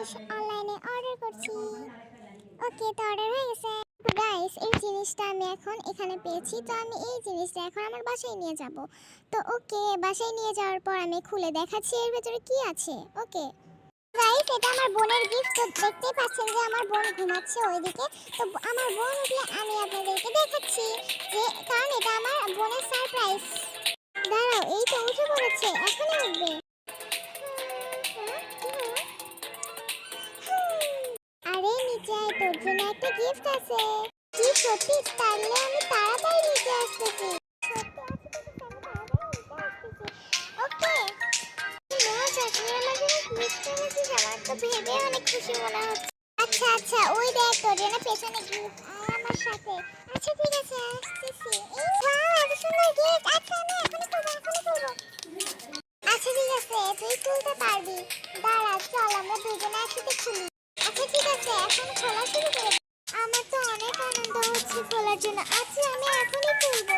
জিনিস অনলাইনে অর্ডার করছি। ওকে, তো অর্ডার হয়ে গেছে। গাইস, এই জিনিসটা আমি এখন এখানে পেয়েছি, তো আমি এই জিনিসটা এখন আমার বাসায় নিয়ে যাব। তো ওকে, বাসায় নিয়ে যাওয়ার পর আমি খুলে দেখাচ্ছি এর ভেতরে কি আছে। ওকে গাইস, এটা আমার বোনের গিফট। তো দেখতেই পাচ্ছেন যে আমার বোন ঘুমাচ্ছে ওইদিকে। তো আমার বোন উঠলে আমি আপনাদেরকে দেখাচ্ছি, যে কারণ এটা আমার বোনের সারপ্রাইজ। দাঁড়াও, এই তো উঠে পড়েছে, এখনই উঠবে। আরে নিচে আয়, তোর জন্য একটা গিফট আছে। কি সত্যি? তাহলে আমি তাড়াতাড়ি নিচে আসতেছি। সত্যি? আচ্ছা ঠিক আছে, আমি তাড়াতাড়ি নিচে আসতেছি। ওকে, মজা, তুই আমার জন্য গিফট এনেছিস, আমার তো ভেবে অনেক খুশি মনে হচ্ছে। আচ্ছা আচ্ছা, ওই দেখ তোর জন্য পেছনে গিফট, আয় আমার সাথে। আচ্ছা ঠিক আছে, আসতেছি। এই ওয়াও, এত সুন্দর গিফট। আচ্ছা আমি এখনই করবো, এখনই করবো। আচ্ছা ঠিক আছে, তুই খুলতে পারবি। দাঁড়া, চল আমরা দুজনে একসাথে খুলি। আচ্ছা ঠিক আছে, এখন খোলা শুরু করে দে। আমার তো অনেক আনন্দ হচ্ছে খোলার জন্য। আচ্ছা আমি এখনই খুলবো।